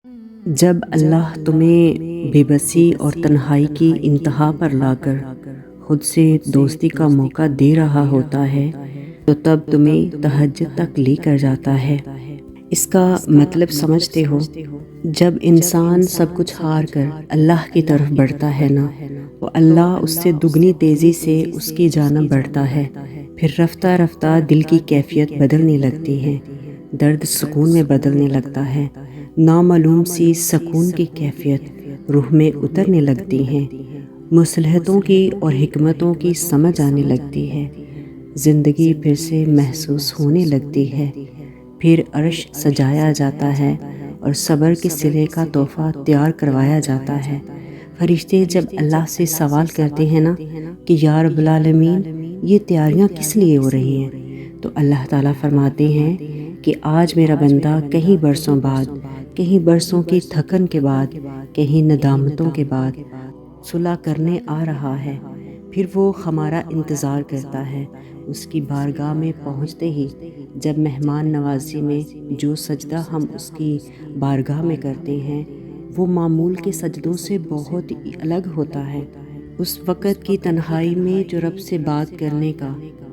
جب اللہ تمہیں بے بسی اور تنہائی کی انتہا پر لا کر خود سے دوستی کا موقع دے رہا ہوتا ہے تو تب تمہیں تہجد تک لے کر جاتا ہے۔ اس کا مطلب سمجھتے ہو؟ جب انسان سب کچھ ہار کر اللہ کی طرف بڑھتا ہے نا، وہ اللہ اس سے دگنی تیزی سے اس کی جانب بڑھتا ہے۔ پھر رفتہ رفتہ دل کی کیفیت بدلنے لگتی ہے، درد سکون میں بدلنے لگتا ہے، نامعلوم سی سکون کی کیفیت روح میں اترنے لگتی ہیں، مصلحتوں کی اور حکمتوں کی سمجھ آنے لگتی ہے، زندگی پھر سے محسوس ہونے لگتی ہے، پھر عرش سجایا جاتا ہے اور صبر کے صلے کا تحفہ تیار کروایا جاتا ہے۔ فرشتے جب اللہ سے سوال کرتے ہیں نا کہ یا رب العالمین یہ تیاریاں کس لیے ہو رہی ہیں، تو اللہ تعالیٰ فرماتے ہیں کہ آج میرا بندہ کہیں برسوں بعد، کہیں برسوں کی تھکن کے بعد، کہیں ندامتوں کے بعد صلح کرنے آ رہا ہے۔ پھر وہ ہمارا انتظار کرتا ہے۔ اس کی بارگاہ میں پہنچتے ہی جب مہمان نوازی میں جو سجدہ ہم اس کی بارگاہ میں کرتے ہیں وہ معمول کے سجدوں سے بہت ہی الگ ہوتا ہے۔ اس وقت کی تنہائی میں جو رب سے بات کرنے کا،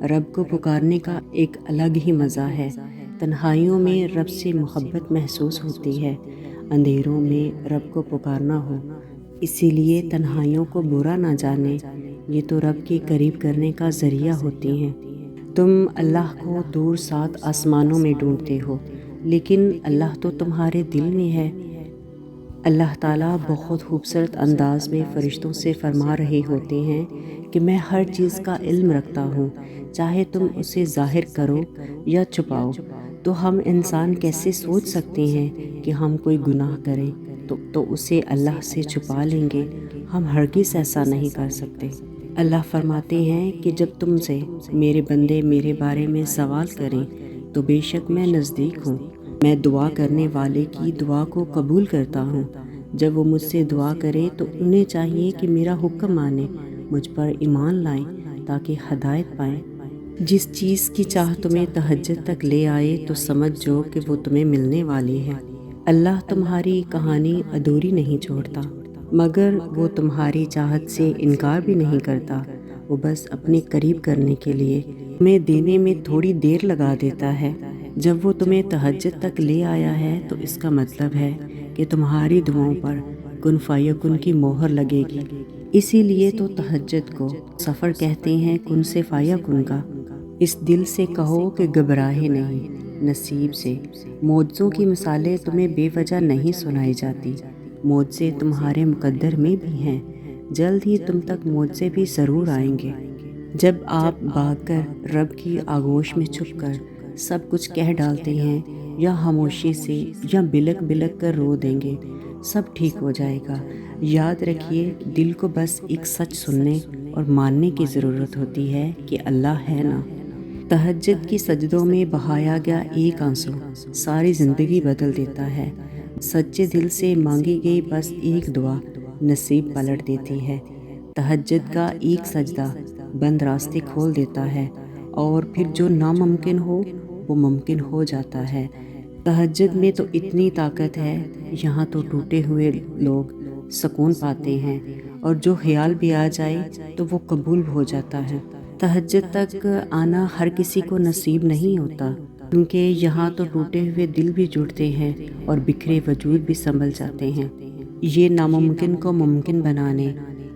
رب کو پکارنے کا ایک الگ ہی مزہ ہے۔ تنہائیوں میں رب سے محبت محسوس ہوتی ہے، اندھیروں میں رب کو پکارنا ہو۔ اسی لیے تنہائیوں کو برا نہ جانے، یہ تو رب کے قریب کرنے کا ذریعہ ہوتی ہیں۔ تم اللہ کو دور 7 آسمانوں میں ڈھونڈتے ہو، لیکن اللہ تو تمہارے دل میں ہے۔ اللہ تعالیٰ بہت خوبصورت انداز میں فرشتوں سے فرما رہے ہوتے ہیں کہ میں ہر چیز کا علم رکھتا ہوں، چاہے تم اسے ظاہر کرو یا چھپاؤ۔ تو ہم انسان کیسے سوچ سکتے ہیں کہ ہم کوئی گناہ کریں تو اسے اللہ سے چھپا لیں گے؟ ہم ہرگز ایسا نہیں کر سکتے۔ اللہ فرماتے ہیں کہ جب تم سے میرے بندے میرے بارے میں سوال کریں تو بے شک میں نزدیک ہوں، میں دعا کرنے والے کی دعا کو قبول کرتا ہوں۔ جب وہ مجھ سے دعا کرے تو انہیں چاہیے کہ میرا حکم مانیں، مجھ پر ایمان لائیں تاکہ ہدایت پائیں۔ جس چیز کی چاہ تمہیں تہجد تک لے آئے تو سمجھ جو کہ وہ تمہیں ملنے والی ہے۔ اللہ تمہاری کہانی ادھوری نہیں چھوڑتا، مگر وہ تمہاری چاہت سے انکار بھی نہیں کرتا۔ وہ بس اپنے قریب کرنے کے لیے تمہیں دینے میں تھوڑی دیر لگا دیتا ہے۔ جب وہ تمہیں تہجد تک لے آیا ہے تو اس کا مطلب ہے کہ تمہاری دعاؤں پر کن فیکن کی مہر لگے گی۔ اسی لیے تو تہجد کو سفر کہتے ہیں، کن سے فیکن کا۔ اس دل سے کہو کہ گھبراہے نہیں، نصیب سے۔ معجزوں کی مثالیں تمہیں بے وجہ نہیں سنائی جاتی، معجزے تمہارے مقدر میں بھی ہیں، جلد ہی تم تک معجزے بھی ضرور آئیں گے۔ جب آپ بھاگ کر رب کی آغوش میں چھپ کر سب کچھ کہہ ڈالتے ہیں، یا خاموشی سے یا بلک بلک کر رو دیں گے، سب ٹھیک ہو جائے گا۔ یاد رکھیے، دل کو بس ایک سچ سننے اور ماننے کی ضرورت ہوتی ہے کہ اللہ ہے نا۔ تہجد کی سجدوں میں بہایا گیا ایک آنسو ساری زندگی بدل دیتا ہے۔ سچے دل سے مانگی گئی بس ایک دعا نصیب پلٹ دیتی ہے۔ تہجد کا ایک سجدہ بند راستے کھول دیتا ہے، اور پھر جو ناممکن ہو وہ ممکن ہو جاتا ہے۔ تہجد میں تو اتنی طاقت ہے، یہاں تو ٹوٹے ہوئے لوگ سکون پاتے ہیں، اور جو خیال بھی آ جائے تو وہ قبول ہو جاتا ہے۔ تہجد تک آنا ہر کسی کو نصیب نہیں ہوتا، کیونکہ یہاں تو ٹوٹے ہوئے دل بھی جڑتے ہیں اور بکھرے وجود بھی سنبھل جاتے ہیں۔ یہ ناممکن کو ممکن بنانے،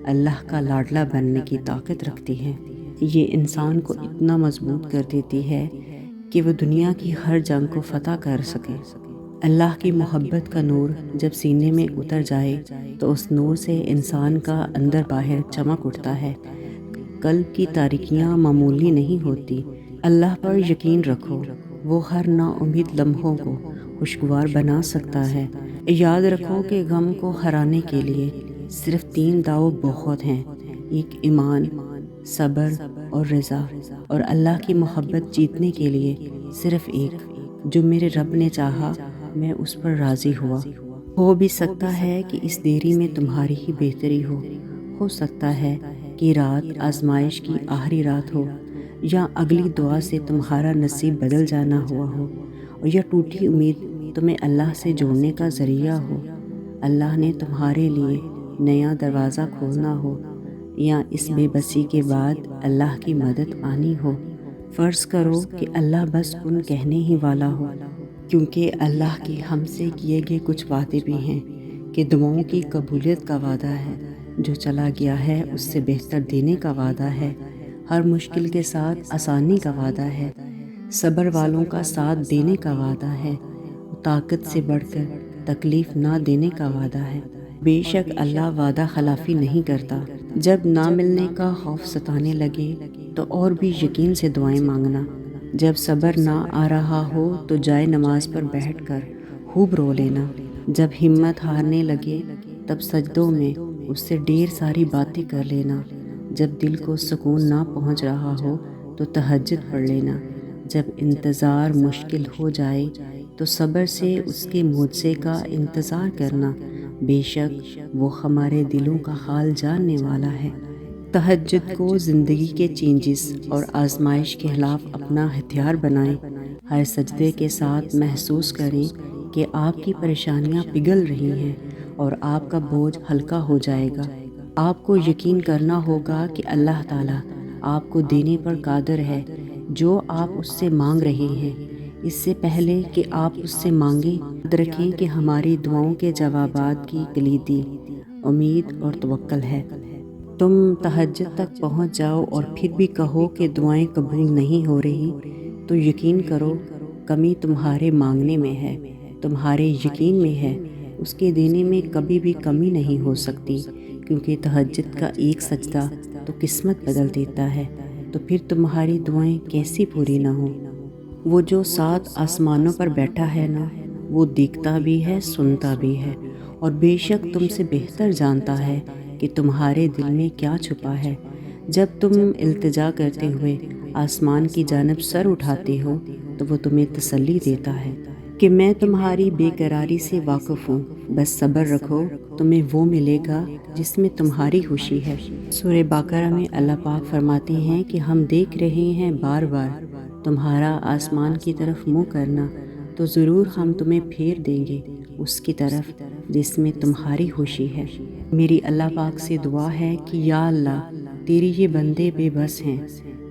اللہ کا لاڈلا بننے کی طاقت رکھتی ہے۔ یہ انسان کو اتنا مضبوط کر دیتی ہے کہ وہ دنیا کی ہر جنگ کو فتح کر سکے۔ اللہ کی محبت کا نور جب سینے میں اتر جائے تو اس نور سے انسان کا اندر باہر چمک اٹھتا ہے۔ قلب کی تاریکیاں معمولی نہیں ہوتی۔ اللہ پر یقین رکھو، وہ ہر نا امید لمحوں کو خوشگوار بنا سکتا ہے۔ یاد رکھو کہ غم کو ہرانے کے لیے صرف 3 داؤ بہت ہیں، ایک ایمان، صبر اور رضا، اور اللہ کی محبت جیتنے کے لیے صرف ایک، جو میرے رب نے چاہا میں اس پر راضی ہوا۔ ہو بھی سکتا ہے کہ اس دیری میں تمہاری ہی بہتری ہو سکتا ہے کہ رات آزمائش کی آخری رات ہو، یا اگلی دعا سے تمہارا نصیب بدل جانا ہوا ہو، اور یا ٹوٹی امید تمہیں اللہ سے جوڑنے کا ذریعہ ہو، اللہ نے تمہارے لیے نیا دروازہ کھولنا ہو، یا اس بے بسی کے بعد اللہ کی مدد آنی ہو۔ فرض کرو کہ اللہ بس کن کہنے ہی والا ہو، کیونکہ اللہ کے ہم سے کیے گئے کچھ وعدے بھی ہیں کہ دعاؤں کی قبولیت کا وعدہ ہے، جو چلا گیا ہے اس سے بہتر دینے کا وعدہ ہے، ہر مشکل کے ساتھ آسانی کا وعدہ ہے، صبر والوں کا ساتھ دینے کا وعدہ ہے، طاقت سے بڑھ کر تکلیف نہ دینے کا وعدہ ہے۔ بے شک اللہ وعدہ خلافی نہیں کرتا۔ جب نہ ملنے کا خوف ستانے لگے تو اور بھی یقین سے دعائیں مانگنا۔ جب صبر نہ آ رہا ہو تو جائے نماز پر بیٹھ کر خوب رو لینا۔ جب ہمت ہارنے لگے تب سجدوں میں اس سے ڈھیر ساری باتیں کر لینا۔ جب دل کو سکون نہ پہنچ رہا ہو تو تہجد پڑھ لینا۔ جب انتظار مشکل ہو جائے تو صبر سے اس کے معجزے کا انتظار کرنا، بے شک وہ ہمارے دلوں کا حال جاننے والا ہے۔ تہجد کو زندگی کے چینجز اور آزمائش کے خلاف اپنا ہتھیار بنائیں۔ ہر سجدے کے ساتھ محسوس کریں کہ آپ کی پریشانیاں پگھل رہی ہیں اور آپ کا بوجھ ہلکا ہو جائے گا۔ آپ کو یقین کرنا ہوگا کہ اللہ تعالیٰ آپ کو دینے پر قادر ہے جو آپ اس سے مانگ رہے ہیں۔ اس سے پہلے کہ آپ اس سے مانگیں، یاد رکھیں کہ ہماری دعاؤں کے جوابات کی کلیدی امید اور توکل ہے۔ تم تہجد تک پہنچ جاؤ اور پھر بھی کہو کہ دعائیں قبول نہیں ہو رہی، تو یقین کرو کمی تمہارے مانگنے میں ہے، تمہارے یقین میں ہے۔ اس کے دینے میں کبھی بھی کمی نہیں ہو سکتی، کیونکہ تہجد کا ایک سجدہ تو قسمت بدل دیتا ہے۔ تو پھر تمہاری دعائیں کیسی پوری نہ ہوں؟ وہ جو 7 آسمانوں پر بیٹھا ہے نا، وہ دیکھتا بھی ہے، سنتا بھی ہے، اور بے شک تم سے بہتر جانتا ہے کہ تمہارے دل میں کیا چھپا ہے۔ جب تم التجا کرتے ہوئے آسمان کی جانب سر اٹھاتے ہو تو وہ تمہیں تسلی دیتا ہے کہ میں تمہاری بے قراری سے واقف ہوں، بس صبر رکھو، تمہیں وہ ملے گا جس میں تمہاری خوشی ہے۔ سورہ بقرہ میں اللہ پاک فرماتے ہیں کہ ہم دیکھ رہے ہیں بار بار تمہارا آسمان کی طرف منہ کرنا، تو ضرور ہم تمہیں پھیر دیں گے اس کی طرف جس میں تمہاری خوشی ہے۔ میری اللہ پاک سے دعا ہے کہ یا اللہ، تیری یہ بندے بے بس ہیں،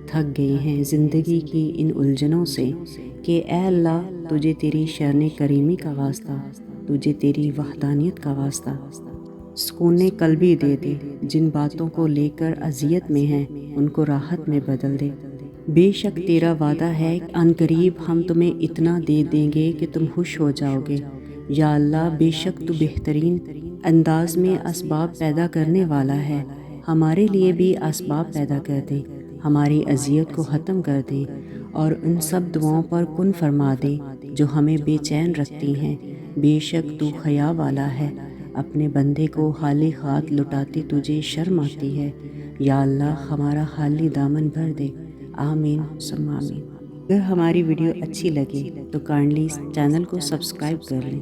تھک گئے ہیں زندگی کی ان الجھنوں سے، کہ اے اللہ تجھے تیری شان کریمی کا واسطہ، تجھے تیری وحدانیت کا واسطہ سکون قلبی دے دے۔ جن باتوں کو لے کر اذیت میں ہیں ان کو راحت میں بدل دے۔ بے شک تیرا وعدہ ہے کہ ان قریب ہم تمہیں اتنا دے دیں گے کہ تم خوش ہو جاؤ گے۔ یا اللہ، بے شک تو بہترین انداز میں اسباب پیدا کرنے والا ہے، ہمارے لیے بھی اسباب پیدا کر دے، ہماری اذیت کو ختم کر دے، اور ان سب دعاؤں پر کن فرما دے جو ہمیں بے چین رکھتی ہیں۔ بے شک تو حیا والا ہے، اپنے بندے کو خالی ہاتھ لٹاتے تجھے شرم آتی ہے۔ یا اللہ، ہمارا خالی دامن بھر دے۔ آمین ثم آمین۔ اگر ہماری ویڈیو اچھی لگے تو کائنڈلی اس چینل کو سبسکرائب کر لیں۔